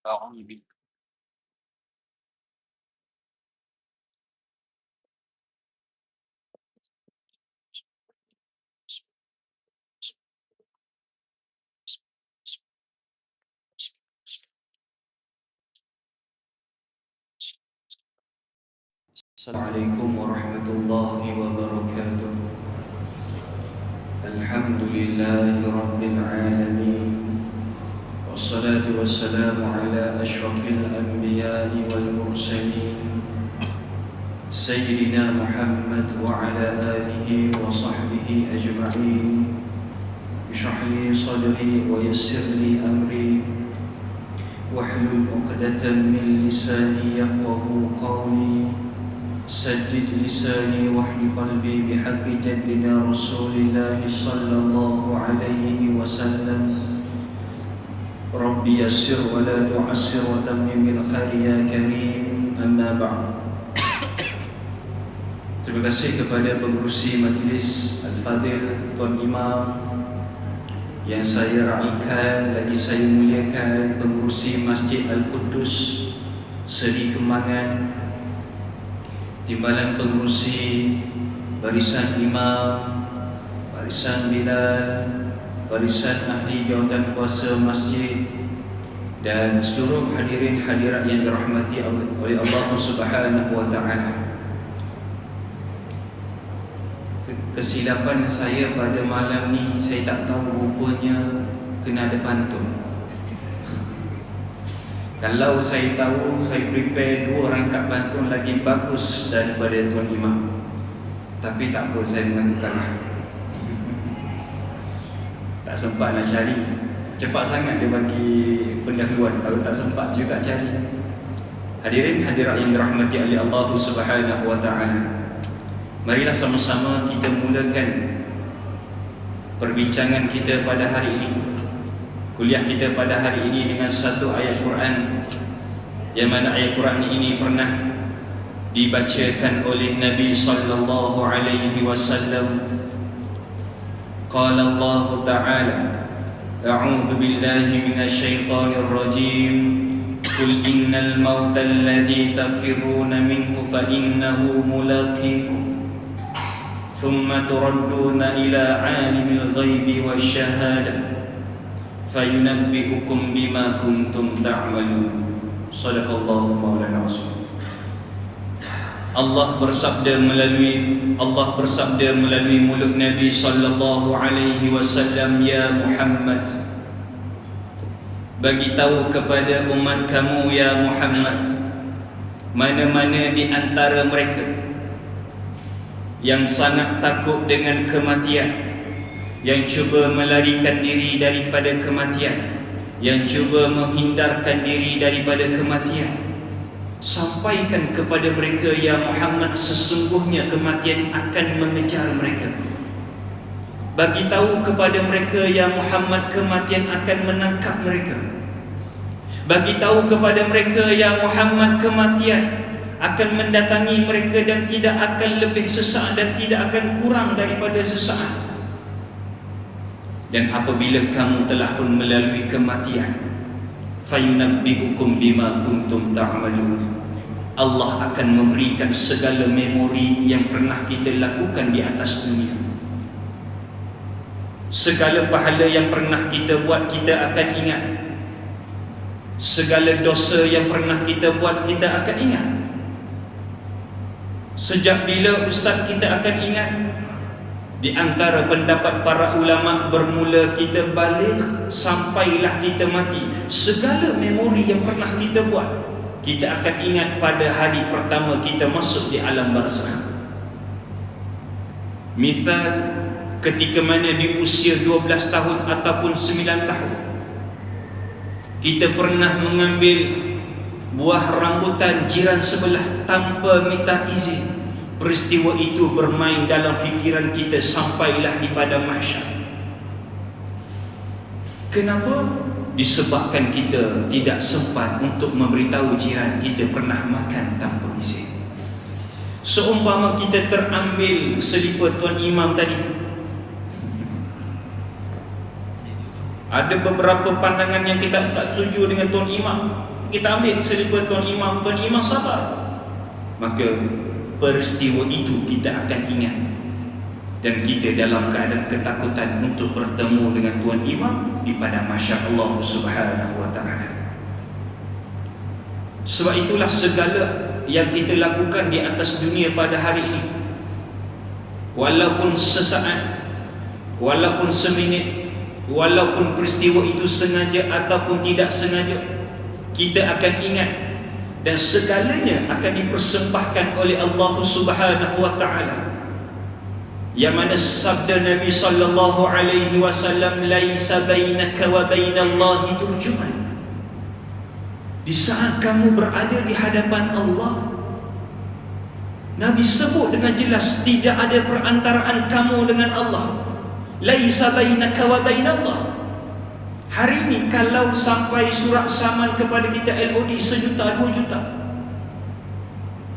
أعوذ بالله. Assalamualaikum warahmatullahi wabarakatuh. Alhamdulillahi rabbil alamin. Wassalatu wassalamu ala ashrafil anbiya'i wal mursalin Sayyidina Muhammad wa ala alihi wa sahbihi ajma'in. Ishrah li sadri wa yassir li amri wahlul 'uqdatan min lisani yafqahu qawli. سدد لساني واحلل قلبي بحق جدنا رسول الله صلى الله عليه وسلم. ربي يسر ولا تعسر وتمم بالخير يا كريم. أما بعد. Terima kasih kepada pengerusi majlis Al-Fadil Tuan Imam yang saya raikan, lagi saya muliakan, pengerusi Masjid Al-Quddus Seri Kembangan, timbalan pengerusi barisan imam, barisan bilal, barisan ahli jawatan kuasa masjid, dan seluruh hadirin hadirat yang dirahmati oleh Allah Subhanahu wa taala. Kesilapan saya pada malam ni, saya tak tahu, rupanya kena ada pantun. Kalau saya tahu, saya prepare 2 rangkap pantun lagi bagus daripada Tuan Imam. Tapi tak apa, saya mengakukanlah. Tak sempat nak cari. Cepat sangat dia bagi pendahuluan. Kalau tak sempat juga cari. Hadirin hadirat yang dirahmati oleh Allah Subhanahu wa taala. Marilah sama-sama kita mulakan perbincangan kita pada hari ini, kuliah kita pada hari ini, dengan satu ayat Quran, yang mana ayat Quran ini pernah dibacakan oleh Nabi sallallahu alaihi wasallam. Qala Allah Ta'ala, a'udzu billahi minasyaitonir rajim. Qul innal mauta alladhi tafirruna minhu fa innahu mulaqikum. Thumma turadduna ila 'alimil ghaibi wasyahadah fayunabbi'ukum bima kuntum ta'malun. Sadaqallahu maulana rasul. Allah bersabda melalui mulut Nabi sallallahu alaihi wasallam, ya Muhammad, bagi tahu kepada umat kamu ya Muhammad, mana-mana di antara mereka yang sangat takut dengan kematian, yang cuba melarikan diri daripada kematian, yang cuba menghindarkan diri daripada kematian, sampaikan kepada mereka ya Muhammad, sesungguhnya kematian akan mengejar mereka. Bagi tahu kepada mereka ya Muhammad, kematian akan menangkap mereka. Bagi tahu kepada mereka ya Muhammad, kematian akan mendatangi mereka dan tidak akan lebih sesaat dan tidak akan kurang daripada sesaat. Dan apabila kamu telah pun melalui kematian, fayunabbi'ukum bima kuntum ta'malun, Allah akan memberikan segala memori yang pernah kita lakukan di atas dunia. Segala pahala yang pernah kita buat, kita akan ingat. Segala dosa yang pernah kita buat, kita akan ingat. Sejak bila ustaz kita akan ingat? Di antara pendapat para ulama, bermula kita balik sampailah kita mati, segala memori yang pernah kita buat, kita akan ingat pada hari pertama kita masuk di alam barzakh. Misal, ketika mana di usia 12 tahun ataupun 9 tahun, kita pernah mengambil buah rambutan jiran sebelah tanpa minta izin. Peristiwa itu bermain dalam fikiran kita sampailah di padang mahsyar. Kenapa? Disebabkan kita tidak sempat untuk memberitahu jiran kita pernah makan tanpa izin. Seumpama kita terambil selipar Tuan Imam tadi, Ada beberapa pandangan yang kita tak setuju dengan Tuan Imam, kita ambil seliput Tuan Imam sabar, maka peristiwa itu kita akan ingat, dan kita dalam keadaan ketakutan untuk bertemu dengan Tuan Imam di padang mahsyar Allah Subhanahu wa ta'ala. Sebab itulah segala yang kita lakukan di atas dunia pada hari ini, walaupun sesaat, walaupun seminit, walaupun peristiwa itu sengaja ataupun tidak sengaja, kita akan ingat, dan segalanya akan dipersembahkan oleh Allah Subhanahu wa ta'ala. Yang mana sabda Nabi sallallahu alaihi wasallam, laisa bainaka wa bainallahi turjuman. Di saat kamu berada di hadapan Allah, Nabi sebut dengan jelas, tidak ada perantaraan kamu dengan Allah. Laisa bainaka wa bainallah. Hari ini kalau sampai surat saman kepada kita LOD 1 juta 2 juta,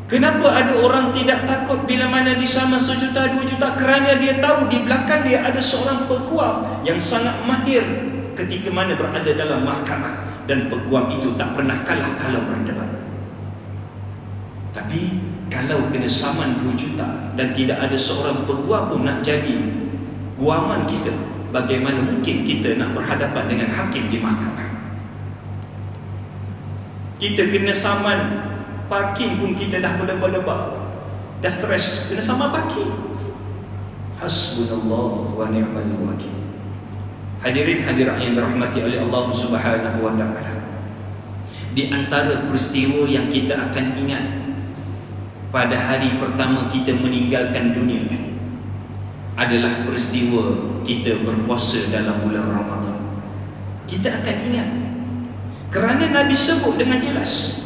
kenapa ada orang tidak takut bila mana disama 1 juta 2 juta? Kerana dia tahu di belakang dia ada seorang peguam yang sangat mahir ketika mana berada dalam mahkamah, dan peguam itu tak pernah kalah kalau berdebat. Tapi kalau kena saman 2 juta dan tidak ada seorang peguam pun nak jadi guaman kita, bagaimana mungkin kita nak berhadapan dengan hakim di mahkamah? Kita kena saman parking pun kita dah berdebat-debat, dah stres, kena saman parking. Hasbunallah wa ni'mal wakil. Hadirin hadirat yang dirahmati oleh Allah Subhanahu wa ta'ala, di antara peristiwa yang kita akan ingat pada hari pertama kita meninggalkan dunia adalah peristiwa kita berpuasa dalam bulan Ramadan. Kita akan ingat, kerana Nabi sebut dengan jelas,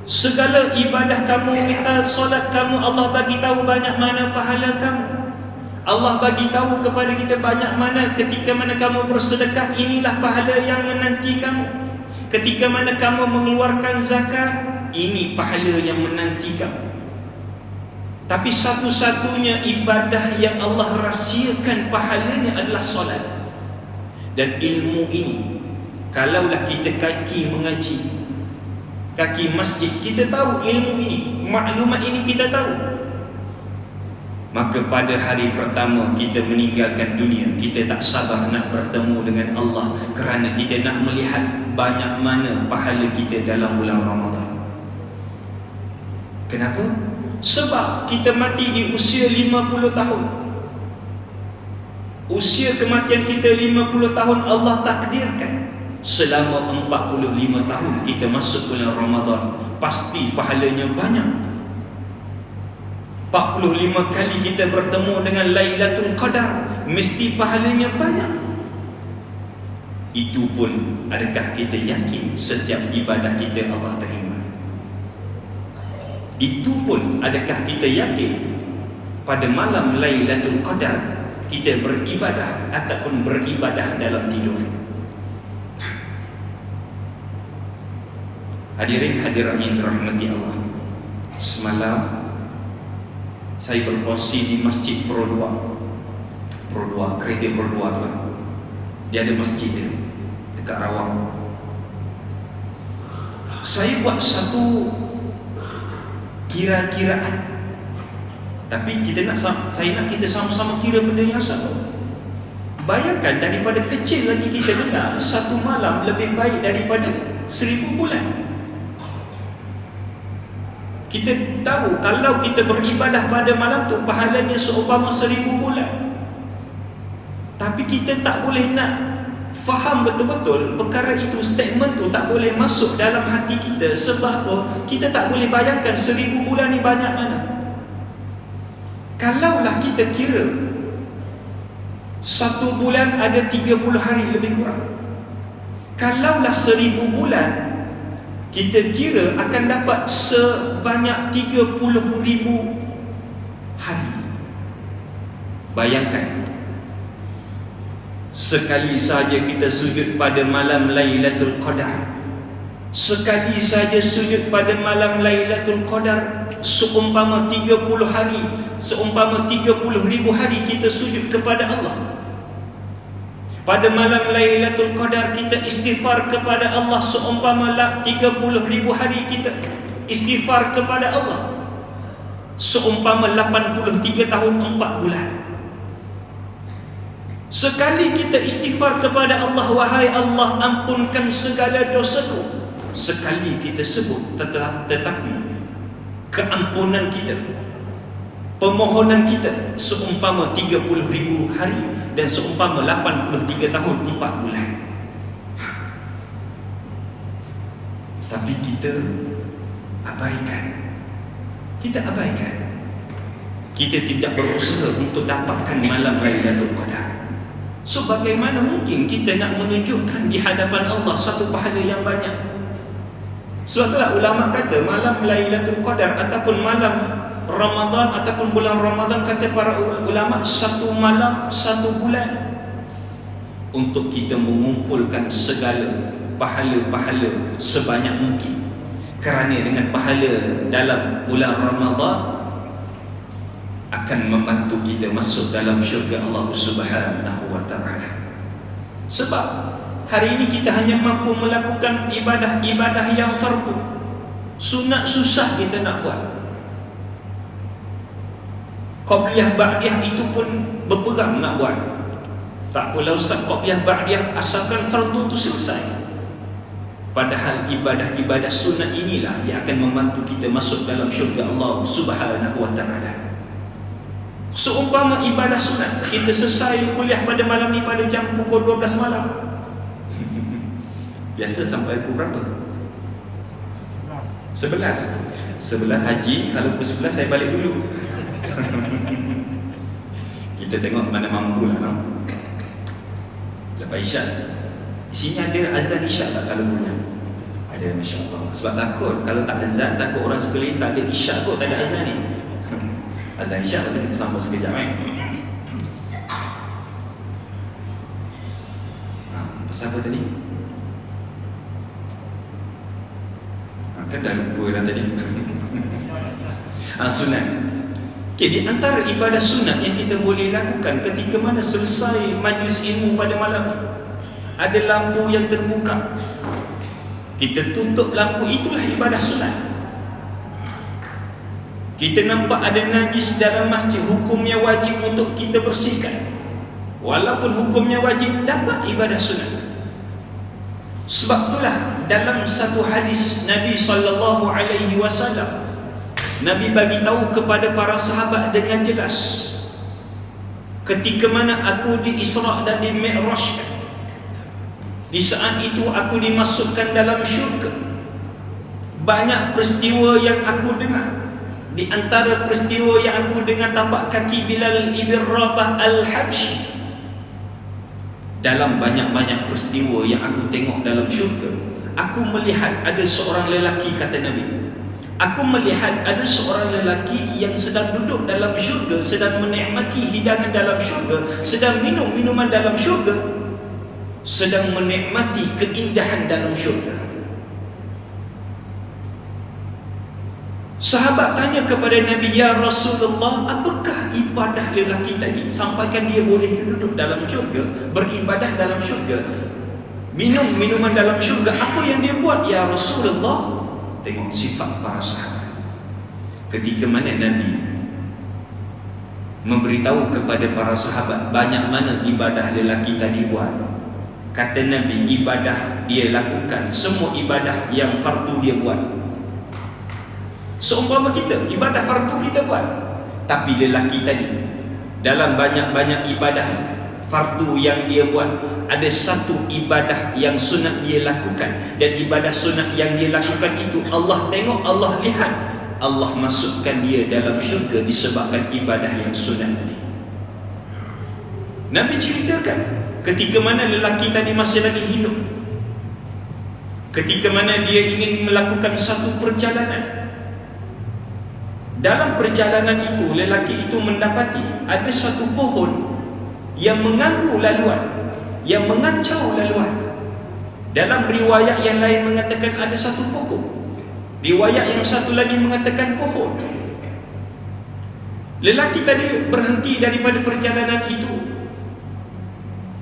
segala ibadah kamu, misal solat kamu, Allah bagi tahu banyak mana pahala kamu. Allah bagi tahu kepada kita banyak mana ketika mana kamu bersedekah, inilah pahala yang menanti kamu. Ketika mana kamu mengeluarkan zakat, ini pahala yang menanti kamu. Tapi satu-satunya ibadah yang Allah rahsiakan pahalanya adalah solat. Dan ilmu ini, kalaulah kita kaki mengaji, kaki masjid, kita tahu ilmu ini, maklumat ini kita tahu, maka pada hari pertama kita meninggalkan dunia, kita tak sabar nak bertemu dengan Allah, kerana kita nak melihat banyak mana pahala kita dalam bulan Ramadan. Kenapa? Sebab kita mati di usia 50 tahun. Usia kematian kita 50 tahun Allah takdirkan. Selama 45 tahun kita masuk bulan Ramadan, pasti pahalanya banyak. 45 kali kita bertemu dengan Lailatul Qadar, mesti pahalanya banyak. Itu pun adakah kita yakin setiap ibadah kita Allah terima? Itu pun adakah kita yakin pada malam Lailatul Qadar kita beribadah ataupun beribadah dalam tidur? Hadirin hadirat yang dirahmati Allah, semalam saya berkongsi di Masjid Pro 2, kereta Pro 2 tu kan. Dia ada masjid dia dekat Rawang. Saya buat satu kira-kiraan, tapi saya nak kita sama-sama kira benda yang sama. Bayangkan, daripada kecil lagi kita dengar satu malam lebih baik daripada 1000 bulan. Kita tahu kalau kita beribadah pada malam tu pahalanya seumpama 1000 bulan. Tapi kita tak boleh nak faham betul-betul perkara itu, statement tu tak boleh masuk dalam hati kita. Sebab apa? Kita tak boleh bayangkan 1000 bulan ni banyak mana. Kalaulah kita kira satu bulan ada 30 hari lebih kurang, kalaulah 1000 bulan kita kira akan dapat sebanyak 30,000 hari. Bayangkan, sekali saja kita sujud pada malam Lailatul Qadar, sekali saja sujud pada malam Lailatul Qadar, seumpama 30 hari, seumpama 30,000 hari kita sujud kepada Allah. Pada malam Lailatul Qadar kita istighfar kepada Allah seumpama 30,000 hari kita istighfar kepada Allah, seumpama 83 tahun 4 bulan. Sekali kita istighfar kepada Allah, wahai Allah ampunkan segala dosaku, sekali kita sebut tetapi keampunan kita, permohonan kita seumpama 30,000 hari dan seumpama 83 tahun 4 bulan. Tapi kita abaikan. Kita tidak berusaha untuk dapatkan malam Lailatul Qadar. So bagaimana mungkin kita nak menunjukkan di hadapan Allah satu pahala yang banyak? Sebab itulah ulama kata malam Lailatul Qadar ataupun malam Ramadan ataupun bulan Ramadan, kata para ulama, satu malam satu bulan untuk kita mengumpulkan segala pahala-pahala sebanyak mungkin. Kerana dengan pahala dalam bulan Ramadan akan membantu kita masuk dalam syurga Allah Subhanahu wa ta'ala. Sebab hari ini kita hanya mampu melakukan ibadah-ibadah yang fardu. Sunat susah kita nak buat. Qabliyah ba'diyah itu pun berperang nak buat. Tak apalah ustaz, qabliyah ba'diyah asalkan fardu itu selesai. Padahal ibadah-ibadah sunat inilah yang akan membantu kita masuk dalam syurga Allah Subhanahu wa ta'ala. Seumpama ibadah sunat, kita selesai kuliah pada malam ni pada jam pukul 12 malam. Biasa sampai pukul berapa? 11 haji. Kalau pukul 11 saya balik dulu. Kita tengok mana mampu lah, no? Lepas isyak, di sini ada azan isyak tak kalau punya? Ada, Masya Allah. Sebab takut kalau tak azan, takut orang sekeliling tak ada isyak kot, tak ada azan ni. Azan isyak betul, kita sambung sekejap pasal apa tadi? Kan dah lupa dah tadi. Sunat. Okay, di antara ibadah sunat yang kita boleh lakukan ketika mana selesai majlis ilmu pada malam, ada lampu yang terbuka, kita tutup lampu, itulah ibadah sunat. Kita nampak ada najis dalam masjid, hukumnya wajib untuk kita bersihkan. Walaupun hukumnya wajib, dapat ibadah sunat. Sebab itulah dalam satu hadis Nabi SAW, Nabi bagi tahu kepada para sahabat dengan jelas, ketika mana aku di Isra' dan di Mi'rajkan, di saat itu aku dimasukkan dalam syurga. Banyak peristiwa yang aku dengar. Di antara peristiwa yang aku dengar tapak kaki Bilal ibn Rabah al-Habsyi. Dalam banyak-banyak peristiwa yang aku tengok dalam syurga, aku melihat ada seorang lelaki, kata Nabi, aku melihat ada seorang lelaki yang sedang duduk dalam syurga, sedang menikmati hidangan dalam syurga, sedang minum minuman dalam syurga, sedang menikmati keindahan dalam syurga. Sahabat tanya kepada Nabi, ya Rasulullah, apakah ibadah lelaki tadi sampaikan dia boleh duduk dalam syurga, beribadah dalam syurga, minum minuman dalam syurga? Apa yang dia buat ya Rasulullah? Tengok sifat para sahabat. Ketika mana Nabi memberitahu kepada para sahabat banyak mana ibadah lelaki tadi buat, kata Nabi, ibadah dia lakukan, semua ibadah yang fardu dia buat. Seumpama kita, ibadah fardu kita buat, tapi lelaki tadi dalam banyak-banyak ibadah fardu yang dia buat, ada satu ibadah yang sunat dia lakukan. Dan ibadah sunat yang dia lakukan itu Allah tengok, Allah lihat, Allah masukkan dia dalam syurga disebabkan ibadah yang sunat tadi. Nabi ceritakan ketika mana lelaki tadi masih lagi hidup, ketika mana dia ingin melakukan satu perjalanan. Dalam perjalanan itu, lelaki itu mendapati ada satu pohon yang mengganggu laluan, yang mengacau laluan. Dalam riwayat yang lain mengatakan ada satu pokok, riwayat yang satu lagi mengatakan pohon. Lelaki tadi berhenti daripada perjalanan itu.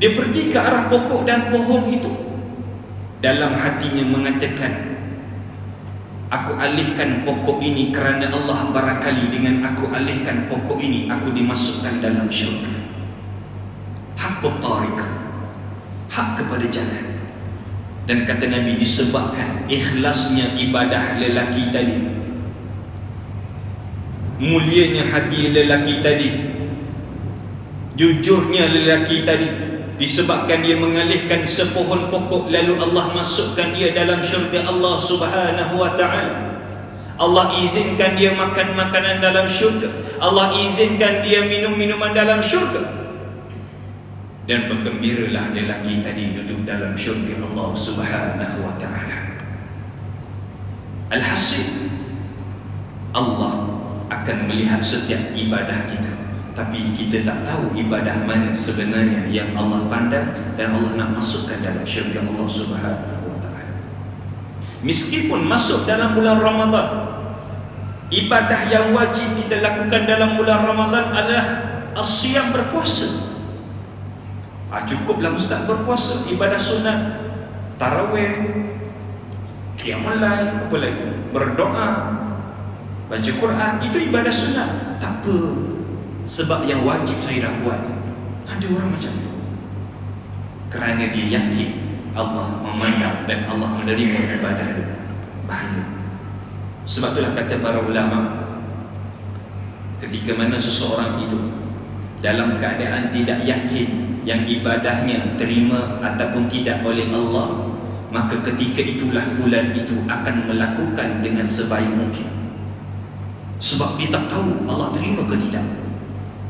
Dia pergi ke arah pokok dan pohon itu. Dalam hatinya mengatakan, aku alihkan pokok ini kerana Allah, barangkali dengan aku alihkan pokok ini aku dimasukkan dalam syurga. Haqqut tariq, hak kepada jalan. Dan kata Nabi, disebabkan ikhlasnya ibadah lelaki tadi, mulianya hati lelaki tadi, jujurnya lelaki tadi, disebabkan dia mengalihkan sepohon pokok, lalu Allah masukkan dia dalam syurga Allah Subhanahu wa ta'ala. Allah izinkan dia makan makanan dalam syurga, Allah izinkan dia minum minuman dalam syurga. Dan bergembiralah lelaki tadi duduk dalam syurga Allah Subhanahu wa ta'ala. Alhasil, Allah akan melihat setiap ibadah kita, tapi kita tak tahu ibadah mana sebenarnya yang Allah pandang dan Allah nak masukkan dalam syurga Allah Subhanahu wa ta'ala. Meskipun masuk dalam bulan Ramadan, ibadah yang wajib kita lakukan dalam bulan Ramadan adalah as-siyam, berpuasa. Cukuplah ustaz berpuasa, ibadah sunat, tarawih, qiyamul lail, apa lagi, berdoa, baca Quran, itu ibadah sunat. Tak apa, sebab yang wajib saya dah buat. Ada orang macam tu, kerana dia yakin Allah memandang dan Allah menerima ibadah dia. Bahaya. Sebab itulah kata para ulama, ketika mana seseorang itu dalam keadaan tidak yakin yang ibadahnya terima ataupun tidak oleh Allah, maka ketika itulah fulan itu akan melakukan dengan sebaik mungkin. Sebab dia tak tahu Allah terima ke tidak.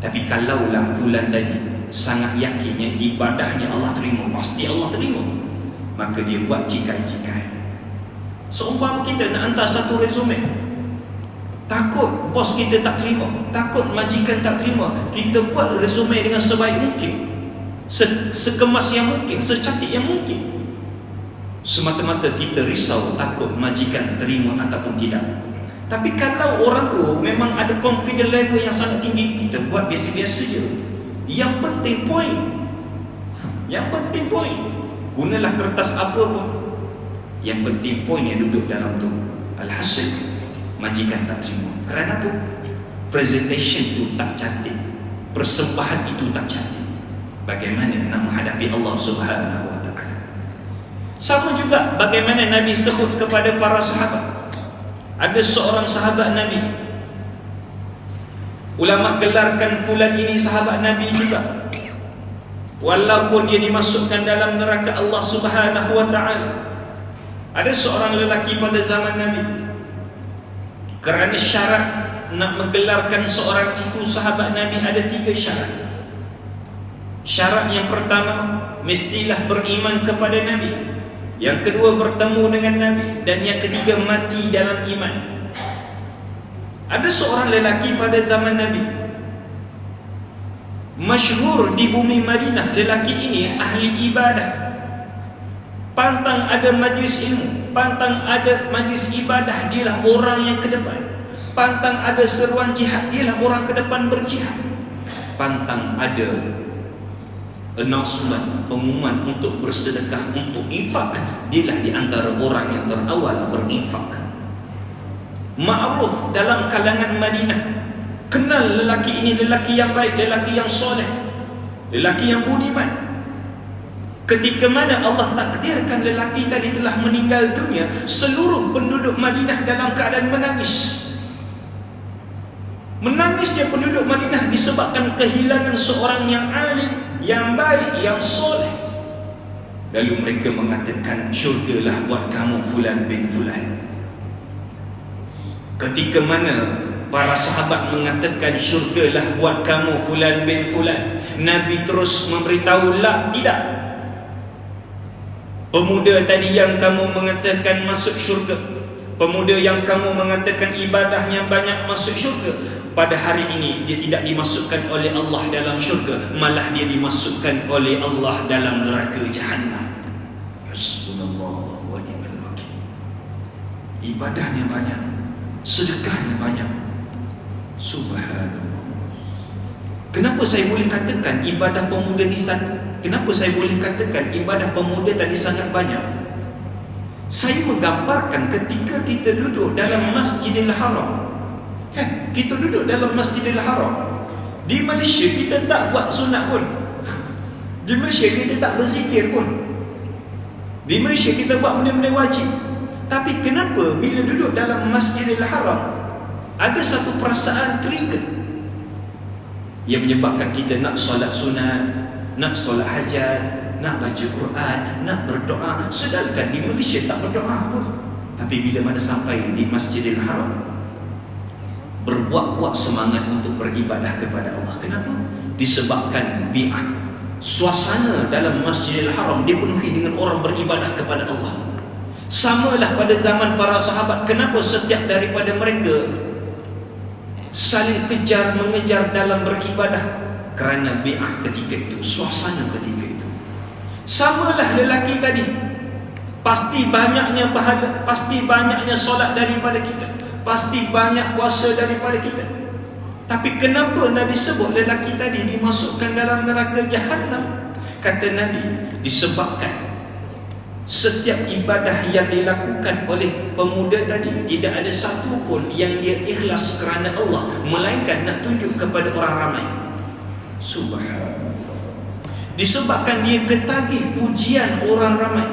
Tapi kalaulah fulan tadi sangat yakin yang ibadahnya Allah terima, pasti Allah terima, maka dia buat cikai-cikai. Seumpama kita nak hantar satu resume, takut bos kita tak terima, takut majikan tak terima, kita buat resume dengan sebaik mungkin, sekemas yang mungkin, secantik yang mungkin, semata-mata kita risau takut majikan terima ataupun tidak. Tapi kalau orang tu memang ada confidence level yang sangat tinggi, kita buat biasa-biasa je. Yang penting poin, yang penting poin, gunalah kertas apa pun, yang penting poin yang duduk dalam tu. Alhasil majikan tak terima. Kerana apa? Presentation tu tak cantik, persembahan itu tak cantik. Bagaimana nak menghadapi Allah Subhanahu wa ta'ala? Sama juga bagaimana Nabi sebut kepada para sahabat. Ada seorang sahabat Nabi, ulama gelarkan fulan ini sahabat Nabi juga, walaupun dia dimasukkan dalam neraka Allah Subhanahu wa ta'ala. Ada seorang lelaki pada zaman Nabi, kerana syarat nak menggelarkan seorang itu sahabat Nabi ada 3 syarat. Syarat yang pertama, mestilah beriman kepada Nabi. Yang kedua, bertemu dengan Nabi. Dan yang ketiga, mati dalam iman. Ada seorang lelaki pada zaman Nabi, masyhur di bumi Madinah. Lelaki ini ahli ibadah, pantang ada majlis ilmu, pantang ada majlis ibadah, dialah orang yang ke depan. Pantang ada seruan jihad, dialah orang ke depan berjihad. Pantang ada announcement, pengumuman untuk bersedekah, untuk infak, dialah di antara orang yang terawal berinfak. Ma'ruf dalam kalangan Madinah, kenal lelaki ini lelaki yang baik, lelaki yang soleh, lelaki yang budiman. Ketika mana Allah takdirkan lelaki tadi telah meninggal dunia, seluruh penduduk Madinah dalam keadaan menangis. Menangisnya penduduk Madinah disebabkan kehilangan seorang yang alim, yang baik, yang soleh. Lalu mereka mengatakan, syurgalah buat kamu fulan bin fulan. Ketika mana para sahabat mengatakan syurgalah buat kamu fulan bin fulan, Nabi terus memberitahu, la, tidak. Pemuda tadi yang kamu mengatakan masuk syurga, pemuda yang kamu mengatakan ibadahnya banyak masuk syurga, pada hari ini dia tidak dimasukkan oleh Allah dalam syurga, malah dia dimasukkan oleh Allah dalam neraka Jahannam. Hasbunallah wa ni'mal wakil. Ibadahnya banyak, sedekahnya banyak. Subhanallah. Kenapa saya boleh katakan ibadah pemuda ni kenapa saya boleh katakan ibadah pemuda tadi sangat banyak? Saya menggambarkan ketika kita duduk dalam Masjidil Haram, kan? Kita duduk dalam Masjidil Haram. Di Malaysia kita tak buat sunat pun. Di Malaysia kita tak berzikir pun. Di Malaysia kita buat benda-benda wajib. Tapi kenapa bila duduk dalam Masjidil Haram ada satu perasaan trigger yang menyebabkan kita nak solat sunat, nak solat hajat, nak baca Quran, nak berdoa, sedangkan di Malaysia tak berdoa pun. Tapi bila mana sampai di Masjidil Haram, berbuat-buat semangat untuk beribadah kepada Allah. Kenapa? Disebabkan bi'ah. Suasana dalam Masjidil Haram dipenuhi dengan orang beribadah kepada Allah. Samalah pada zaman para sahabat. Kenapa setiap daripada mereka saling kejar mengejar dalam beribadah? Kerana bi'ah ketika itu, suasana ketika itu. Samalah lelaki tadi, pasti banyaknya pahala, pasti banyaknya solat daripada kita, pasti banyak puasa daripada kita. Tapi kenapa Nabi sebut lelaki tadi dimasukkan dalam neraka Jahannam? Kata Nabi, disebabkan setiap ibadah yang dilakukan oleh pemuda tadi tidak ada satu pun yang dia ikhlas kerana Allah, melainkan nak tunjuk kepada orang ramai. Subhanallah. Disebabkan dia ketagih pujian orang ramai,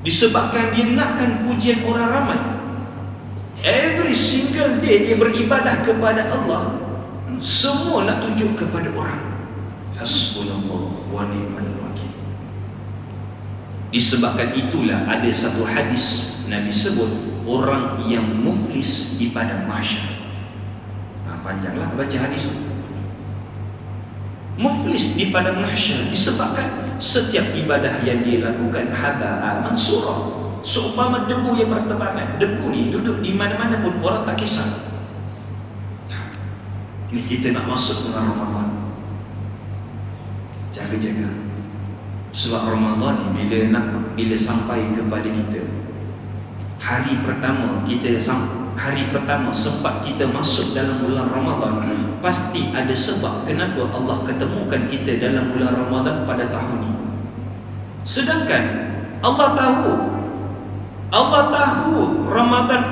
disebabkan dia nakkan pujian orang ramai, every single day dia beribadah kepada Allah, semua nak tunjuk kepada orang. Hasbunallah wa ni'mal wakil. Disebabkan itulah ada satu hadis Nabi sebut orang yang muflis di padang mahsyar. Panjanglah baca hadis itu. Muflis di padang mahsyar disebabkan setiap ibadah yang dia lakukan haba'a mansura, seumpama debu yang bertebangan. Debu ni duduk di mana-mana pun orang tak kisah. Ni kita nak masuk dengan Ramadan, jaga-jaga. Sebab Ramadan ni bila sampai kepada kita, hari pertama sempat kita masuk dalam bulan Ramadan, pasti ada sebab kenapa Allah ketemukan kita dalam bulan Ramadan pada tahun ini. Sedangkan Allah tahu Ramadan,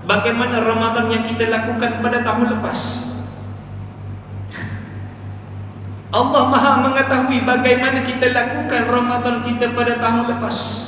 bagaimana Ramadan yang kita lakukan pada tahun lepas. Allah Maha mengetahui bagaimana kita lakukan Ramadan kita pada tahun lepas.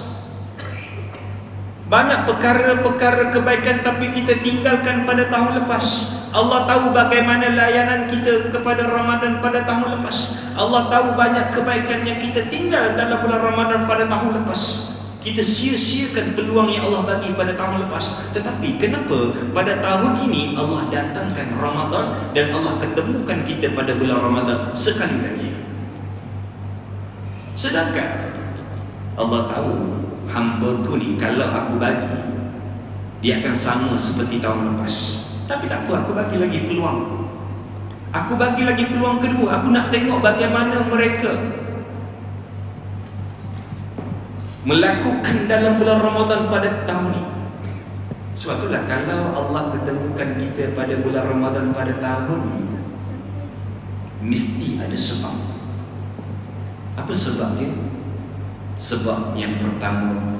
Banyak perkara-perkara kebaikan tapi kita tinggalkan pada tahun lepas. Allah tahu bagaimana layanan kita kepada Ramadan pada tahun lepas. Allah tahu banyak kebaikan yang kita tinggal dalam bulan Ramadan pada tahun lepas. Kita sia-siakan peluang yang Allah bagi pada tahun lepas. Tetapi kenapa pada tahun ini Allah datangkan Ramadan dan Allah ketemukan kita pada bulan Ramadan sekali lagi? Sedangkan Allah tahu hamba-Ku ni kalau aku bagi, dia akan sama seperti tahun lepas. Tapi tak apa, aku bagi lagi peluang. Aku bagi lagi peluang kedua. Aku nak tengok bagaimana mereka melakukan dalam bulan Ramadan pada tahun ini. Sebab itulah kalau Allah ketemukan kita pada bulan Ramadan pada tahun ini, mesti ada sebab. Apa sebabnya? Sebab yang pertama,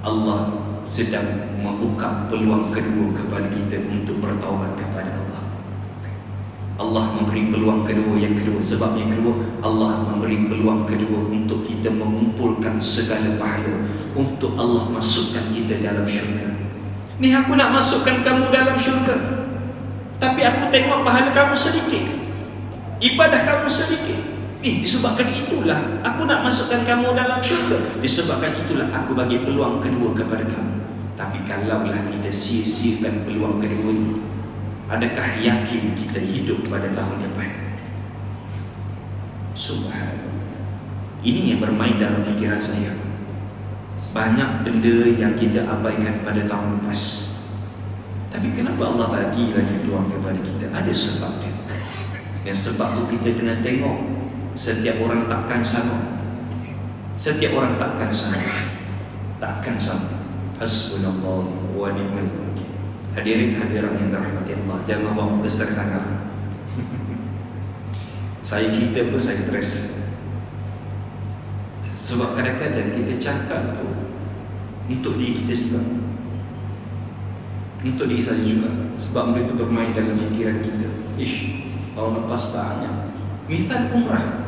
Allah sedang membuka peluang kedua kepada kita untuk bertaubat kepada Allah. Allah memberi peluang kedua, yang kedua, sebab yang kedua, Allah memberi peluang kedua untuk kita mengumpulkan segala pahala untuk Allah masukkan kita dalam syurga. Ni aku nak masukkan kamu dalam syurga, tapi aku tengok pahala kamu sedikit, ibadah kamu sedikit. Disebabkan itulah aku nak masukkan kamu dalam syurga. Disebabkan itulah aku bagi peluang kedua kepada kamu. Tapi kalaulah kita sia-siakan peluang kedua ini, adakah yakin kita hidup pada tahun depan? Subhanallah. Ini yang bermain dalam fikiran saya. Banyak benda yang kita abaikan pada tahun lepas, tapi kenapa Allah bagi lagi peluang kepada kita? Ada sebabnya. Dan sebab tu kita kena tengok. Setiap orang takkan sama. Setiap orang takkan sama. Takkan sama. Hasbunallah wa ni'mal wakil. Hadirin hadirat yang dirahmati Allah, jangan bawa muka stres sangat. Saya cerita pun saya stres. Sebab kadang-kadang kita cakap tu untuk diri kita juga, untuk diri saya juga. Sebab benda itu bermain dalam fikiran kita. Tahun lepas banyak. Misal umrah,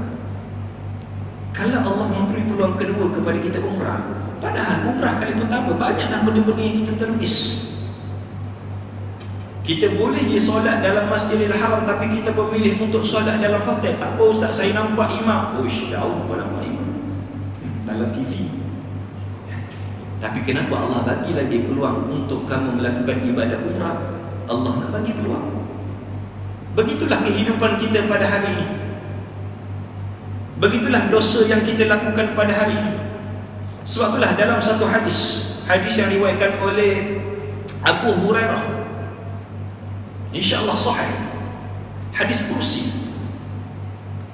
kalau Allah memberi peluang kedua kepada kita umrah, padahal umrah kali pertama banyaklah benda-benda yang kita termis. Kita boleh je solat dalam Masjidil Haram, tapi kita memilih untuk solat dalam hotel. Tak apa ustaz, saya nampak imam. Jauh kau nampak imam dalam TV. Tapi kenapa Allah bagi lagi peluang untuk kamu melakukan ibadah umrah? Allah nak bagi peluang. Begitulah kehidupan kita pada hari ini. Begitulah dosa yang kita lakukan pada hari ini. Sebab itulah dalam satu hadis yang riwayatkan oleh Abu Hurairah, InsyaAllah sahih, hadis kursi.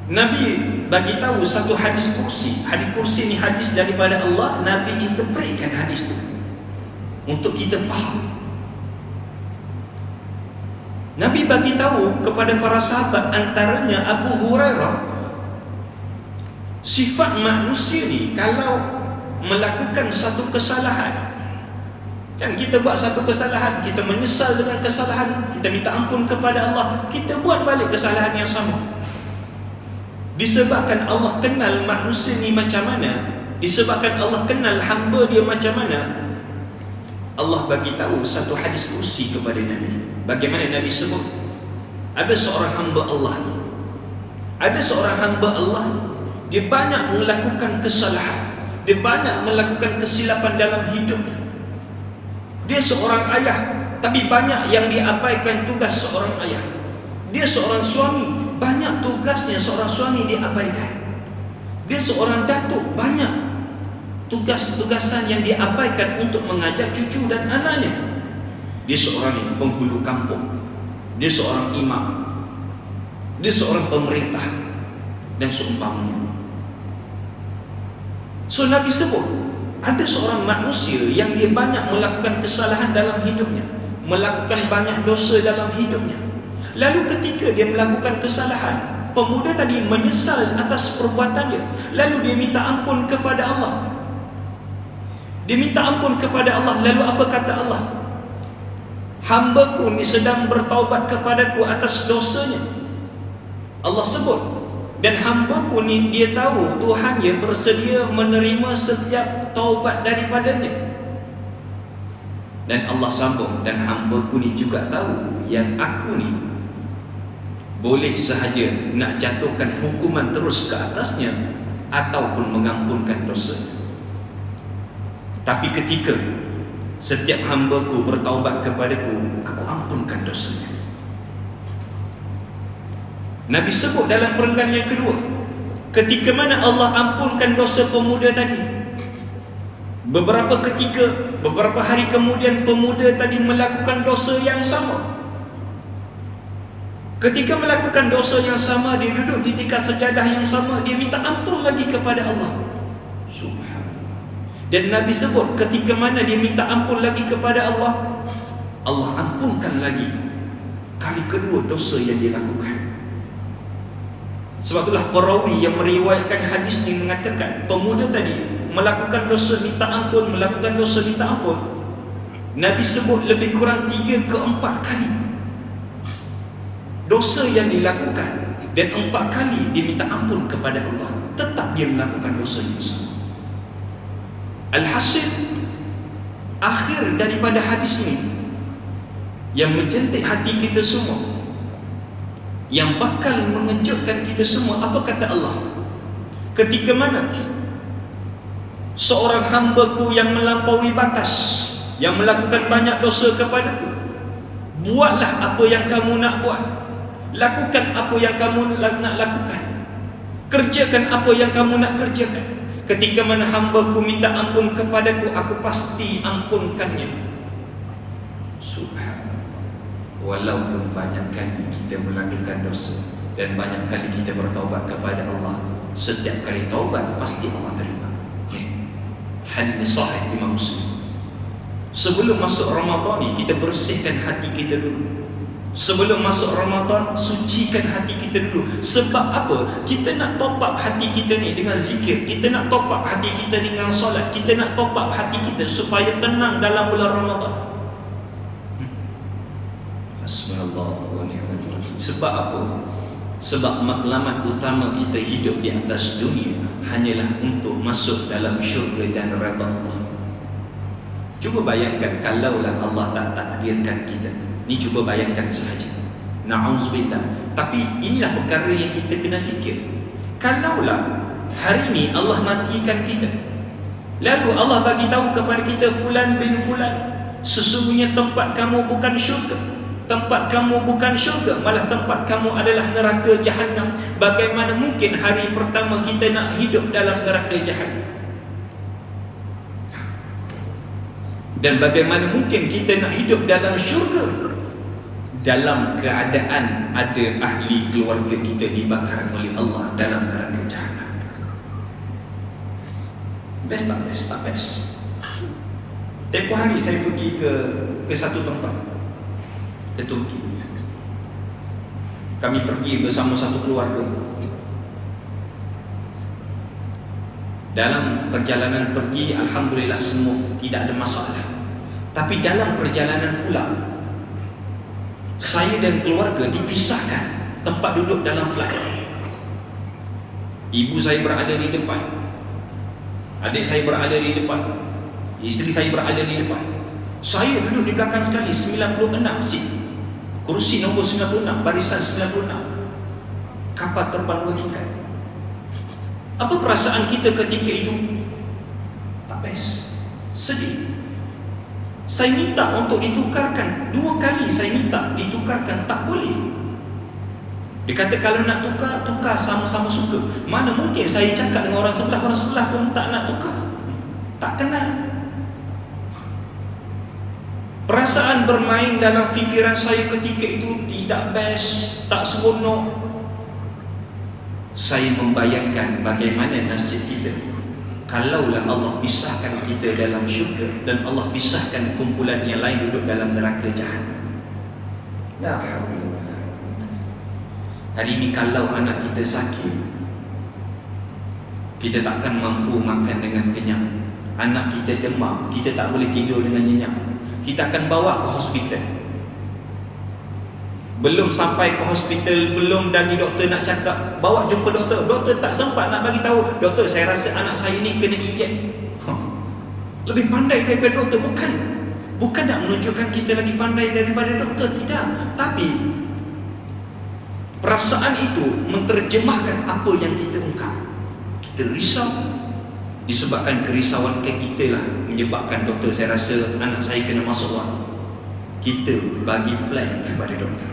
Nabi bagi tahu satu hadis kursi. Hadis kursi ni hadis daripada Allah. Nabi interpretkan hadis tu untuk kita faham. Nabi bagi tahu kepada para sahabat, antaranya Abu Hurairah, sifat manusia ni kalau melakukan satu kesalahan, kan kita buat satu kesalahan, kita menyesal dengan kesalahan, kita minta ampun kepada Allah, kita buat balik kesalahan yang sama. Disebabkan Allah kenal manusia ni macam mana, disebabkan Allah kenal hamba dia macam mana, Allah bagi tahu satu hadis kursi kepada Nabi. Bagaimana Nabi sebut, ada seorang hamba Allah ni, ada seorang hamba Allah ni, dia banyak melakukan kesalahan, dia banyak melakukan kesilapan dalam hidupnya. Dia seorang ayah, tapi banyak yang diabaikan tugas seorang ayah. Dia seorang suami, banyak tugasnya seorang suami diabaikan. Dia seorang datuk, banyak tugas-tugasan yang diabaikan untuk mengajar cucu dan anaknya. Dia seorang penghulu kampung, dia seorang imam, dia seorang pemerintah dan seumpamanya. So Nabi sebut, ada seorang manusia yang dia banyak melakukan kesalahan dalam hidupnya, melakukan banyak dosa dalam hidupnya. Lalu ketika dia melakukan kesalahan, pemuda tadi menyesal atas perbuatannya, lalu dia minta ampun kepada Allah. Dia minta ampun kepada Allah. Lalu apa kata Allah? Hambaku ni sedang bertaubat kepadaku atas dosanya. Allah sebut, dan hambaku ni dia tahu Tuhannya bersedia menerima setiap taubat daripadanya. Dan Allah sambung, dan hambaku ni juga tahu yang aku ni boleh sahaja nak jatuhkan hukuman terus ke atasnya ataupun mengampunkan dosanya. Tapi ketika setiap hambaku bertaubat kepadaku, aku ampunkan dosanya. Nabi sebut dalam perenggan yang kedua, ketika mana Allah ampunkan dosa pemuda tadi, beberapa hari kemudian pemuda tadi melakukan dosa yang sama. Ketika melakukan dosa yang sama, dia duduk di tikar sejadah yang sama, dia minta ampun lagi kepada Allah. Dan Nabi sebut, ketika mana dia minta ampun lagi kepada Allah, Allah ampunkan lagi kali kedua dosa yang dia lakukan. Sebab itulah perawi yang meriwayatkan hadis ini mengatakan, pemuda tadi melakukan dosa minta ampun, melakukan dosa minta ampun, Nabi sebut lebih kurang 3 ke 4 kali dosa yang dilakukan, dan 4 kali dia minta ampun kepada Allah, tetap dia melakukan dosa yang sama. Alhasil, akhir daripada hadis ini yang menjentik hati kita semua, yang bakal mengejutkan kita semua, apa kata Allah? Ketika mana seorang hambaku yang melampaui batas, yang melakukan banyak dosa kepadaku, buatlah apa yang kamu nak buat, lakukan apa yang kamu nak lakukan, kerjakan apa yang kamu nak kerjakan. Ketika mana hambaku minta ampun kepadaku, aku pasti ampunkannya. Subhanallah. Walaupun banyak kali kita melakukan dosa dan banyak kali kita bertaubat kepada Allah, setiap kali taubat pasti Allah terima. Hadis sahih Imam Muslim. Sebelum masuk Ramadan ni, kita bersihkan hati kita dulu. Sebelum masuk Ramadan, sucikan hati kita dulu. Sebab apa? Kita nak top up hati kita ni dengan zikir. Kita nak top up hati kita dengan solat. Kita nak top up hati kita supaya tenang dalam bulan Ramadan. Hasbunallah wa ni'mal wakil. Sebab apa? Sebab matlamat utama kita hidup di atas dunia hanyalah untuk masuk dalam syurga dan redha Allah. Cuba bayangkan kalaulah Allah tak takdirkan kita. Ni cuba bayangkan sahaja. Na'udzubillah. Tapi inilah perkara yang kita kena fikir. Kalaulah hari ni Allah matikan kita, lalu Allah bagi tahu kepada kita, fulan bin fulan, sesungguhnya tempat kamu bukan syurga. Tempat kamu bukan syurga, malah tempat kamu adalah neraka Jahannam. Bagaimana mungkin hari pertama kita nak hidup dalam neraka Jahannam? Dan bagaimana mungkin kita nak hidup dalam syurga dalam keadaan ada ahli keluarga kita dibakar oleh Allah dalam neraka Jahannam? Best tak best? Tak best. Tempoh hari saya pergi ke satu tempat, ke Turki. Kami pergi bersama satu keluarga. Dalam perjalanan pergi, alhamdulillah semua tidak ada masalah. Tapi dalam perjalanan pulang, saya dan keluarga dipisahkan tempat duduk dalam flight. Ibu saya berada di depan, adik saya berada di depan, isteri saya berada di depan. Saya duduk di belakang sekali, 96 seat, kursi nombor 96, barisan 96. Kapal terbang 2 tingkat. Apa perasaan kita ketika itu? Tak best. Sedih. Saya minta untuk ditukarkan 2 kali, saya minta ditukarkan, tak boleh. Dia kata kalau nak tukar, tukar sama-sama suka. Mana mungkin saya cakap dengan orang sebelah pun tak nak tukar, tak kenal. Perasaan bermain dalam fikiran saya ketika itu tidak best, tak seronok. Saya membayangkan bagaimana nasib kita kalaulah Allah pisahkan kita dalam syurga dan Allah pisahkan kumpulan yang lain duduk dalam neraka Jahannam. La haula wala quwwata. Hari ini kalau anak kita sakit, kita takkan mampu makan dengan kenyang. Anak kita demam, kita tak boleh tidur dengan nyenyak. Kita akan bawa ke hospital. Belum sampai ke hospital, belum lagi doktor nak cakap, bawa jumpa doktor. Doktor tak sempat nak bagi tahu, doktor saya rasa anak saya ni kena injek. Lebih pandai daripada doktor. Bukan nak menunjukkan kita lagi pandai daripada doktor, tidak. Tapi perasaan itu menterjemahkan apa yang kita ungkap. Kita risau, disebabkan kerisauan kita lah menyebabkan doktor saya rasa anak saya kena masuk ward. Kita bagi plan kepada doktor.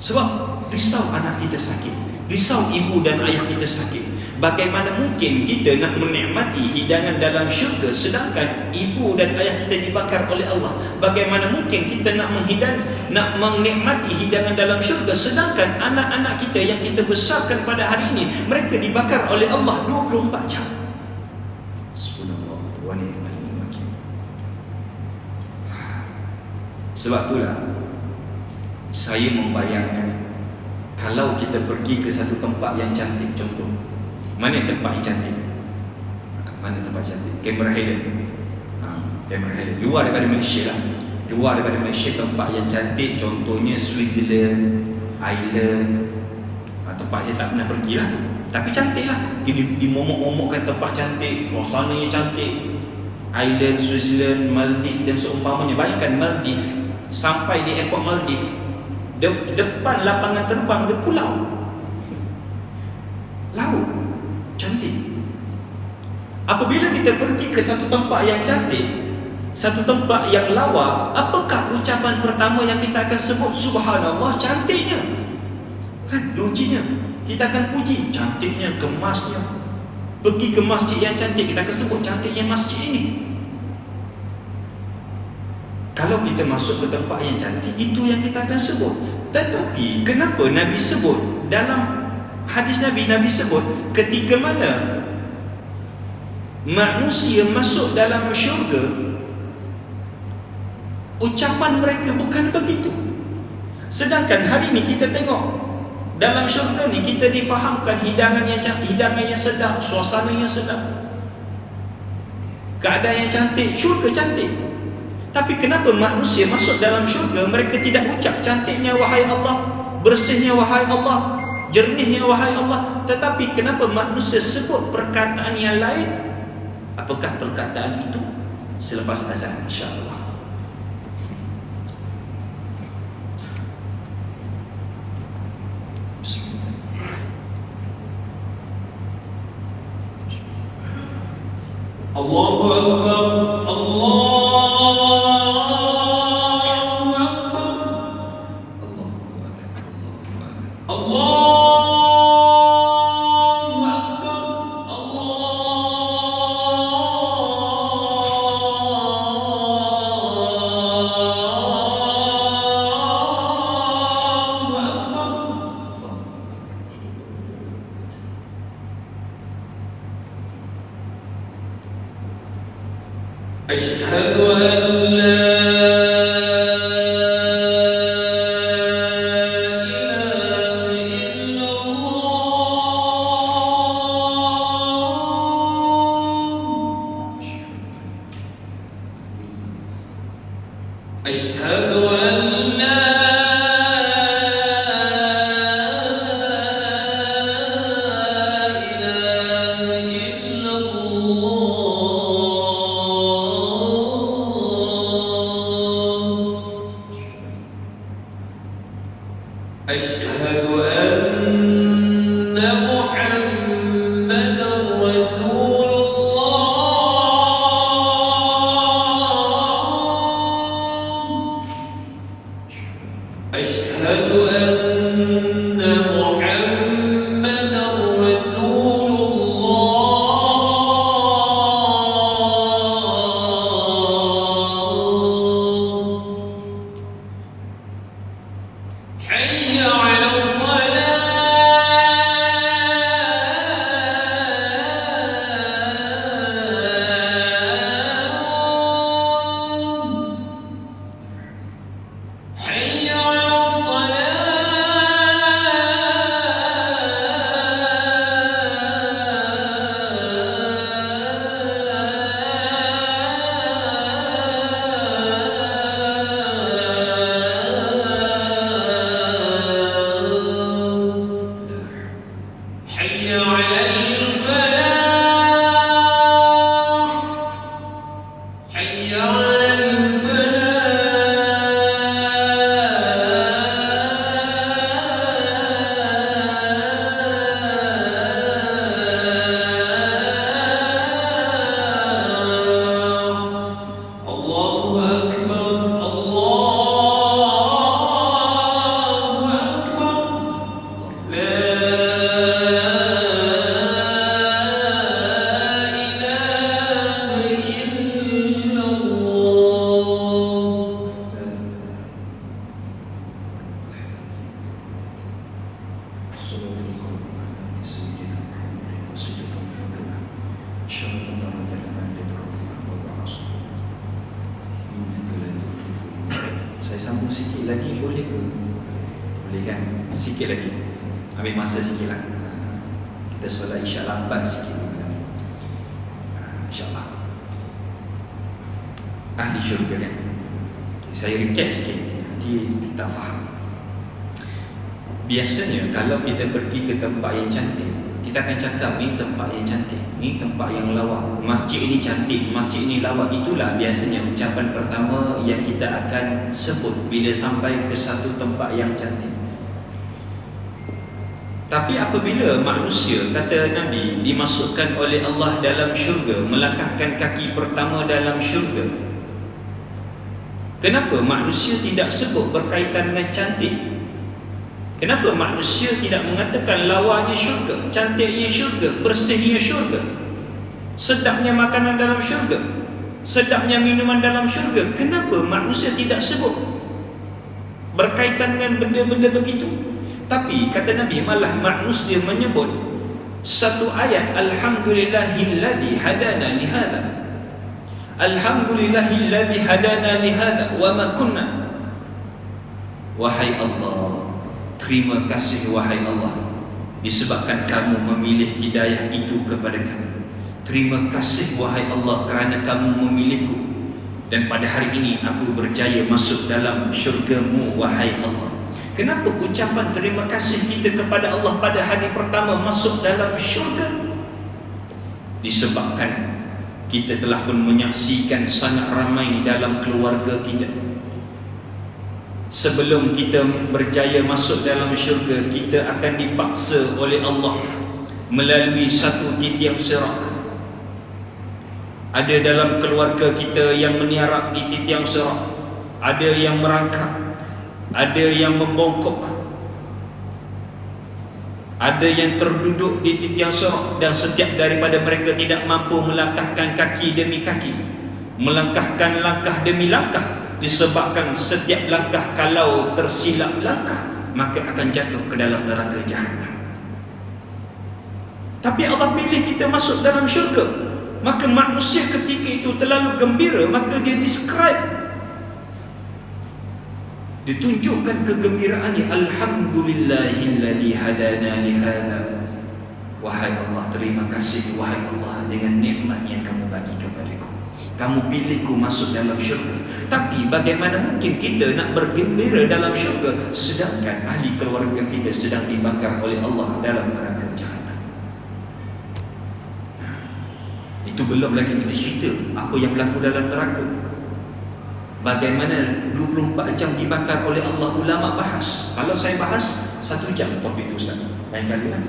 Sebab risau anak kita sakit, risau ibu dan ayah kita sakit. Bagaimana mungkin kita nak menikmati hidangan dalam syurga sedangkan ibu dan ayah kita dibakar oleh Allah? Bagaimana mungkin kita nak menikmati hidangan dalam syurga sedangkan anak-anak kita yang kita besarkan pada hari ini, mereka dibakar oleh Allah 24 jam? Subhanallah wa ni'mal wakil. Sebab itulah saya membayangkan kalau kita pergi ke satu tempat yang cantik. Contoh, mana tempat yang cantik? Mana tempat cantik? Cameron Highland. Cameron Highland luar daripada Malaysia lah. Luar daripada Malaysia tempat yang cantik, contohnya Switzerland, Ireland. Tempat saya tak pernah pergi lah tu, tapi cantik lah. Dimomok-momokkan tempat cantik, suasananya cantik. Ireland, Switzerland, Maldives dan seumpamanya. Bayangkan Maldives, sampai di airport Maldives, depan lapangan terbang dia pulau, laut, cantik. Apabila kita pergi ke satu tempat yang cantik, satu tempat yang lawa, apakah ucapan pertama yang kita akan sebut? Subhanallah, cantiknya. Kan lucunya, kita akan puji cantiknya, kemasnya. Pergi ke masjid yang cantik, kita akan sebut cantiknya masjid ini. Kalau kita masuk ke tempat yang cantik, itu yang kita akan sebut. Tetapi kenapa Nabi sebut, dalam hadis Nabi sebut ketika mana manusia masuk dalam syurga, ucapan mereka bukan begitu. Sedangkan hari ni kita tengok dalam syurga ni kita difahamkan hidangannya sedap, suasananya sedap, keadaan yang cantik, syurga cantik. Tapi kenapa manusia masuk dalam syurga mereka tidak ucap cantiknya wahai Allah, bersihnya wahai Allah, jernihnya wahai Allah, tetapi kenapa manusia sebut perkataan yang lain? Apakah perkataan itu? Selepas azan insya-Allah. Allahu Akbar, Allahu Akbar, Allahu Akbar, Allahu Akbar, Allahu Akbar. Asyhadu an la أشهد أن لا إله إلا الله أشهد أن محمدا رسول أشهد أن محمدا رسول الله حي على الصلاة حي على حي على الفلاح حي على الفلاح الله أكبر الله أكبر لا Saya sambung sikit lagi boleh ke? Boleh kan? Sikit lagi. Ambil masa sikit lah. Kita solat isyak lambat sikit. InsyaAllah. Ahli syurga kan? Saya recap sikit. Nanti kita faham. Biasanya kalau kita pergi ke tempat yang cantik, kita akan cakap ni tempat yang cantik, ni tempat yang lawa, masjid ini cantik, masjid ini lawa. Itulah biasanya ucapan pertama yang kita akan sebut bila sampai ke satu tempat yang cantik. Tapi apabila manusia, kata Nabi, dimasukkan oleh Allah dalam syurga, melangkahkan kaki pertama dalam syurga, kenapa manusia tidak sebut berkaitan dengan cantik? Kenapa manusia tidak mengatakan lawanya syurga, cantiknya syurga, bersihnya syurga, sedapnya makanan dalam syurga, sedapnya minuman dalam syurga? Kenapa manusia tidak sebut berkaitan dengan benda-benda begitu? Tapi kata Nabi, malah manusia menyebut satu ayat, Alhamdulillahilladzi hadana lihada, Alhamdulillahilladzi hadana lihada wa ma kunna Wahai Allah, terima kasih wahai Allah, disebabkan kamu memilih hidayah itu kepada kami. Terima kasih wahai Allah kerana kamu memilihku, dan pada hari ini aku berjaya masuk dalam syurga-Mu wahai Allah. Kenapa ucapan terima kasih kita kepada Allah pada hari pertama masuk dalam syurga? Disebabkan kita telah pun menyaksikan sangat ramai dalam keluarga kita. Sebelum kita berjaya masuk dalam syurga, kita akan dipaksa oleh Allah melalui satu titiang sirat. Ada dalam keluarga kita yang meniarap di titiang sirat, ada yang merangkak, ada yang membongkok, ada yang terduduk di titiang sirat, dan setiap daripada mereka tidak mampu melangkahkan kaki demi kaki, melangkahkan langkah demi langkah, disebabkan setiap langkah kalau tersilap langkah maka akan jatuh ke dalam neraka jahanam. Tapi Allah pilih kita masuk dalam syurga, maka manusia ketika itu terlalu gembira, maka dia describe, ditunjukkan kegembiraannya, alhamdulillahilladzi hadana lihada. Wahai Allah, terima kasih wahai Allah dengan nikmat yang kamu bagi kepadaku. Kamu pilihku masuk dalam syurga. Tapi bagaimana mungkin kita nak bergembira dalam syurga sedangkan ahli keluarga kita sedang dibakar oleh Allah dalam neraka jahanam? Itu belum lagi kita cerita apa yang berlaku dalam neraka. Bagaimana 24 jam dibakar oleh Allah. Ulama bahas. Kalau saya bahas 1 jam topik itu Ustaz, lain kali lah.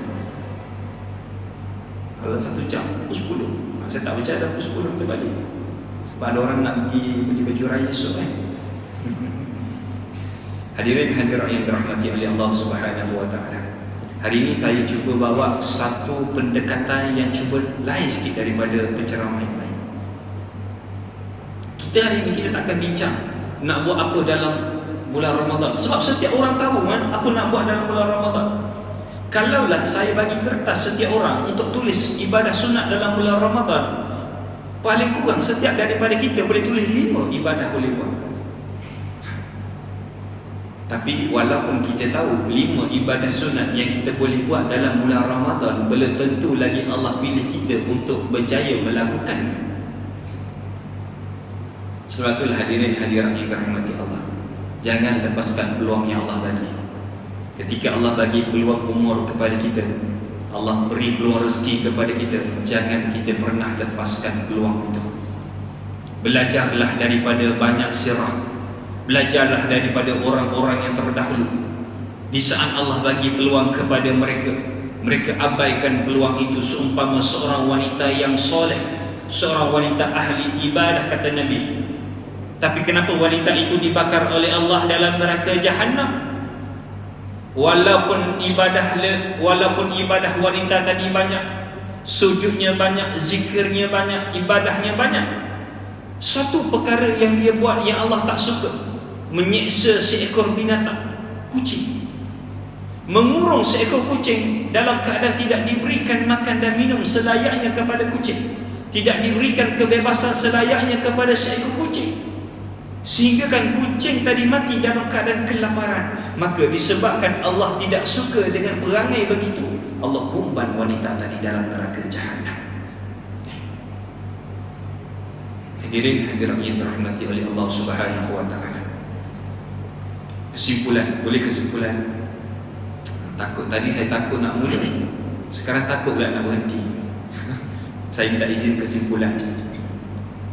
Kalau 1 jam pukul 10, saya tak percaya dah pukul 10 kita balik, sebab ada orang nak pergi baju raya esok kan. Hadirin hadirat yang dirahmati oleh Allah Subhanahu wa taala. Hari ini saya cuba bawa satu pendekatan yang cuba lain sikit daripada penceramah yang lain. Kita hari ini kita takkan bincang nak buat apa dalam bulan Ramadan, sebab setiap orang tahu kan apa nak buat dalam bulan Ramadan. Kalaulah saya bagi kertas setiap orang untuk tulis ibadah sunat dalam bulan Ramadan, paling kurang setiap daripada kita boleh tulis 5 ibadah boleh buat. Tapi walaupun kita tahu 5 ibadah sunat yang kita boleh buat dalam bulan Ramadan, belum tentu lagi Allah pilih kita untuk berjaya melakukannya. Sebab itulah hadirin hadirat yang dirahmati Allah, jangan lepaskan peluang yang Allah bagi. Ketika Allah bagi peluang umur kepada kita, Allah beri peluang rezeki kepada kita, jangan kita pernah lepaskan peluang itu. Belajarlah daripada banyak sirah, belajarlah daripada orang-orang yang terdahulu. Di saat Allah bagi peluang kepada mereka, mereka abaikan peluang itu. Seumpama seorang wanita yang soleh, seorang wanita ahli ibadah kata Nabi, tapi kenapa wanita itu dibakar oleh Allah dalam neraka jahanam? Walaupun ibadah wanita tadi banyak, sujudnya banyak, zikirnya banyak, ibadahnya banyak, satu perkara yang dia buat yang Allah tak suka, menyeksa seekor binatang, kucing, mengurung seekor kucing dalam keadaan tidak diberikan makan dan minum selayaknya kepada kucing, tidak diberikan kebebasan selayaknya kepada seekor kucing, sehingga kan kucing tadi mati dalam keadaan kelaparan. Maka disebabkan Allah tidak suka dengan perangai begitu, Allah humban wanita tadi dalam neraka jahanam. Hadirin hadirat yang dirahmati oleh Allah Subhanahu wa taala. Kesimpulan, boleh kesimpulan? Takut tadi saya takut nak mula, sekarang takut pula nak berhenti. Saya minta izin kesimpulan.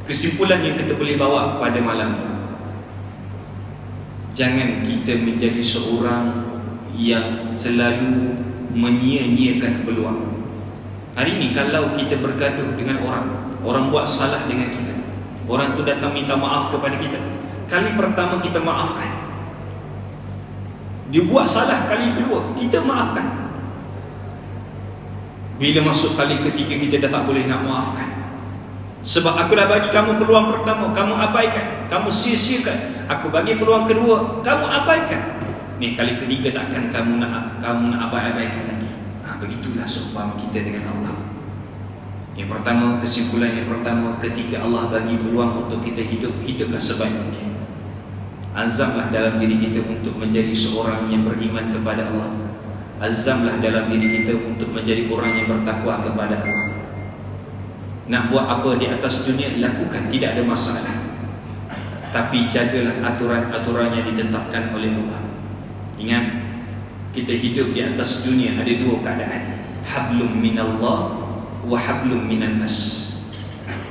Kesimpulan yang kita boleh bawa pada malam ini, jangan kita menjadi seorang yang selalu menyia-nyiakan peluang. Hari ini kalau kita bergaduh dengan orang buat salah dengan kita, orang tu datang minta maaf kepada kita, kali pertama kita maafkan, dia buat salah kali kedua, kita maafkan. Bila masuk kali ketiga, kita dah tak boleh nak maafkan, sebab aku dah bagi kamu peluang pertama, kamu abaikan, kamu sia-siakan. Aku bagi peluang kedua, kamu abaikan. Ni kali ketiga takkan kamu nak abaikan lagi. Begitulah seumpama kita dengan Allah. Yang pertama, kesimpulan yang pertama, ketika Allah bagi peluang untuk kita hidup, hiduplah sebaik mungkin. Azamlah dalam diri kita untuk menjadi seorang yang beriman kepada Allah. Azamlah dalam diri kita untuk menjadi orang yang bertakwa kepada Allah. Nak buat apa di atas dunia, lakukan, tidak ada masalah. Tapi jagalah aturan-aturan yang ditetapkan oleh Allah. Ingat, kita hidup di atas dunia ada dua keadaan, hablum minallah wa hablum minan nas.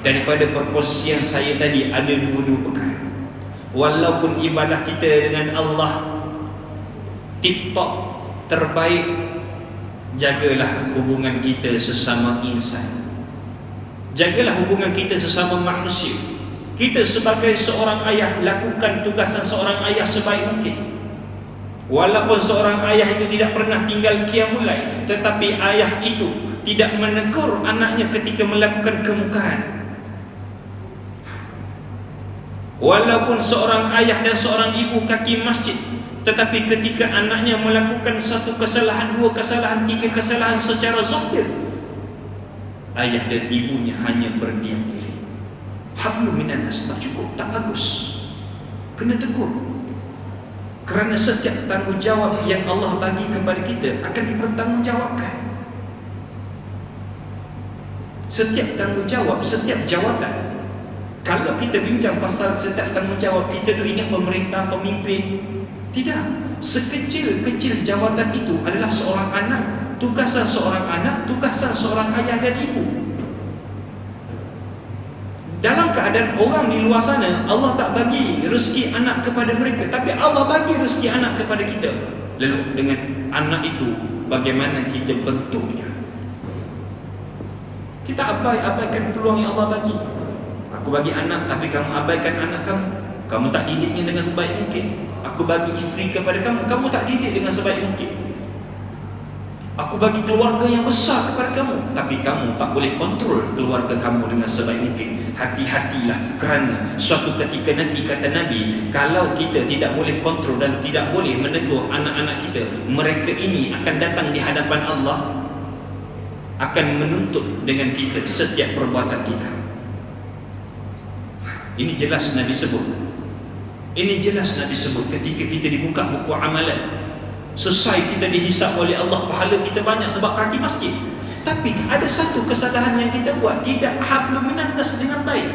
Daripada perkongsian saya tadi ada dua-dua perkara. Walaupun ibadah kita dengan Allah tip-top, terbaik, jagalah hubungan kita sesama insan. Jagalah hubungan kita sesama manusia. Kita sebagai seorang ayah, lakukan tugasan seorang ayah sebaik mungkin. Walaupun seorang ayah itu tidak pernah tinggal qiyamul lail, tetapi ayah itu tidak menegur anaknya ketika melakukan kemungkaran. Walaupun seorang ayah dan seorang ibu kaki masjid, tetapi ketika anaknya melakukan satu kesalahan, dua kesalahan, tiga kesalahan secara zahir, ayah dan ibunya hanya berdiam diri. Hablum minan nas, tak cukup, tak bagus, kena tegur. Kerana setiap tanggungjawab yang Allah bagi kepada kita akan dipertanggungjawabkan. Setiap tanggungjawab, setiap jawatan. Kalau kita bincang pasal setiap tanggungjawab, kita tu ingat pemerintah, pemimpin. Tidak. Sekecil-kecil jawatan itu adalah seorang anak, tugasan seorang anak, tugasan seorang ayah dan ibu. Dalam keadaan orang di luar sana, Allah tak bagi rezeki anak kepada mereka, tapi Allah bagi rezeki anak kepada kita. Lalu dengan anak itu, bagaimana kita bentuknya? Kita abaikan peluang yang Allah bagi. Aku bagi anak, tapi kamu abaikan anak kamu. Kamu tak didiknya dengan sebaik mungkin. Aku bagi isteri kepada kamu, kamu tak didik dengan sebaik mungkin. Aku bagi keluarga yang besar kepada kamu, tapi kamu tak boleh kontrol keluarga kamu dengan sebaik mungkin. Hati-hatilah, kerana suatu ketika nanti, kata Nabi, kalau kita tidak boleh kontrol dan tidak boleh menegur anak-anak kita, mereka ini akan datang di hadapan Allah, akan menuntut dengan kita setiap perbuatan kita. Ini jelas Nabi sebut. Ini jelas Nabi sebut ketika kita dibuka buku amalan. Selesai kita dihisap oleh Allah, pahala kita banyak sebab kaki masjid. Tapi ada satu kesalahan yang kita buat, tidak hablum minan nas dengan baik,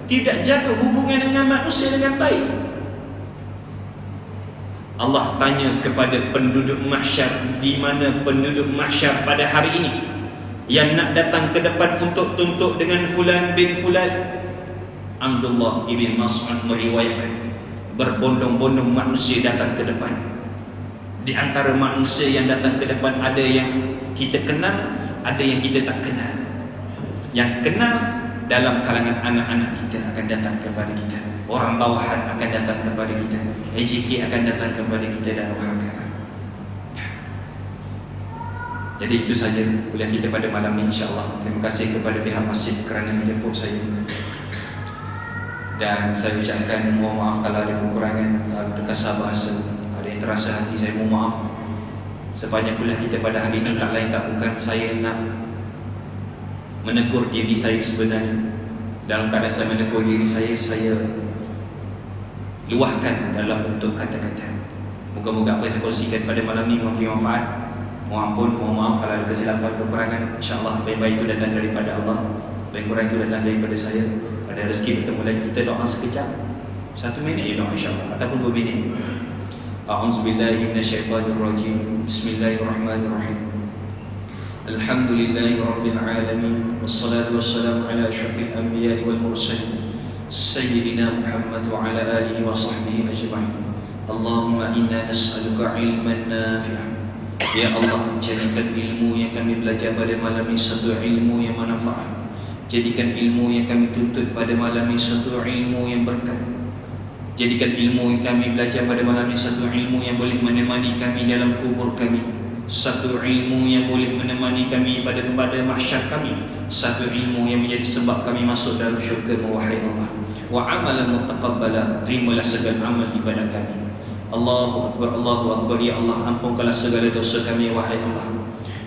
tidak jaga hubungan dengan manusia dengan baik. Allah tanya kepada penduduk mahsyar, di mana penduduk mahsyar pada hari ini yang nak datang ke depan untuk tuntut dengan fulan bin fulan. Abdullah ibn Mas'ud meriwayatkan, berbondong-bondong manusia datang ke depan. Di antara manusia yang datang ke depan, ada yang kita kenal, ada yang kita tak kenal. Yang kenal dalam kalangan anak-anak kita akan datang kepada kita, orang bawahan akan datang kepada kita, AJK akan datang kepada kita, dan wahakata. Jadi itu saja kuliah kita pada malam ini, insyaAllah. Terima kasih kepada pihak masjid kerana menjemput saya. Dan saya ucapkan mohon maaf kalau ada kekurangan, terkasar bahasa, ada yang terasa hati saya, mohon maaf. Sepanjang kuliah kita pada hari ini tak lain tak bukan saya nak menegur diri saya sebenarnya. Dalam keadaan saya menegur diri saya luahkan dalam bentuk kata-kata. Moga-moga apa yang saya kongsikan pada malam ini memberi manfaat. Mohon ampun, mohon maaf kalau ada kesilapan, kekurangan. InsyaAllah apa yang baik itu datang daripada Allah, apa yang kurang itu datang daripada saya. Ada rezeki bertemu lagi, kita doa sekejap, 1 minit ya doa insyaAllah, ataupun 2 minit. A'udzubillahi minasyaitanirrajim. Bismillahirrahmanirrahim. Alhamdulillahi rabbil alamin, wassalatu wassalamu ala asyrafil anbiya'i wal mursalin, sayyidina Muhammad wa ala alihi wa sahbihi ajma'in. Allahumma inna nas'aluka ilman nafi'ah. Ya Allah, jadikan ilmu yang kami belajar pada malam ini satu ilmu yang manfaat. Jadikan ilmu yang kami tuntut pada malam ini satu ilmu yang berkah. Jadikan ilmu yang kami belajar pada malam ini satu ilmu yang boleh menemani kami dalam kubur kami, satu ilmu yang boleh menemani kami pada mahsyar kami, satu ilmu yang menjadi sebab kami masuk dalam syurga, wahai Allah. Wa amalan mutaqabbala, terimalah segala amal ibadah kami. Allahu Akbar, Allahu Akbar. Ya Allah, ampunkanlah segala dosa kami, wahai Allah.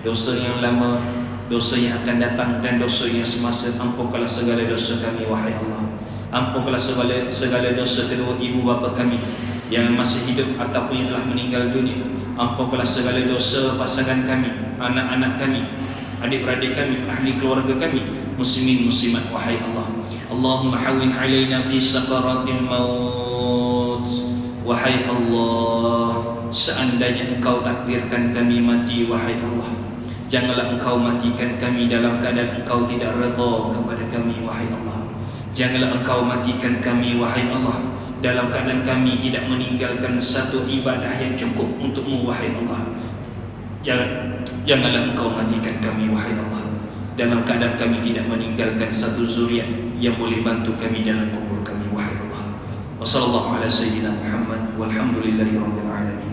Dosa yang lama, dosa yang akan datang, dan dosa yang semasa. Ampunkanlah segala dosa kami, wahai Allah. Ampunkanlah segala dosa kedua ibu bapa kami yang masih hidup ataupun yang telah meninggal dunia. Ampunkanlah segala dosa pasangan kami, anak-anak kami, adik-beradik kami, ahli keluarga kami, muslimin muslimat. Wahai Allah, Allahumma hawin alaina fi sakaratil maut. Wahai Allah, seandainya Engkau takdirkan kami mati, wahai Allah, janganlah Engkau matikan kami dalam keadaan Engkau tidak redha kepada kami, wahai Allah. Janganlah Engkau matikan kami, wahai Allah, dalam keadaan kami tidak meninggalkan satu ibadah yang cukup untuk-Mu, wahai Allah. Janganlah Engkau matikan kami, wahai Allah, dalam keadaan kami tidak meninggalkan satu zuriat yang boleh bantu kami dalam kubur kami, wahai Allah. Wa sallallahu ala sayyidina Muhammad walhamdulillahi rabbil alamin.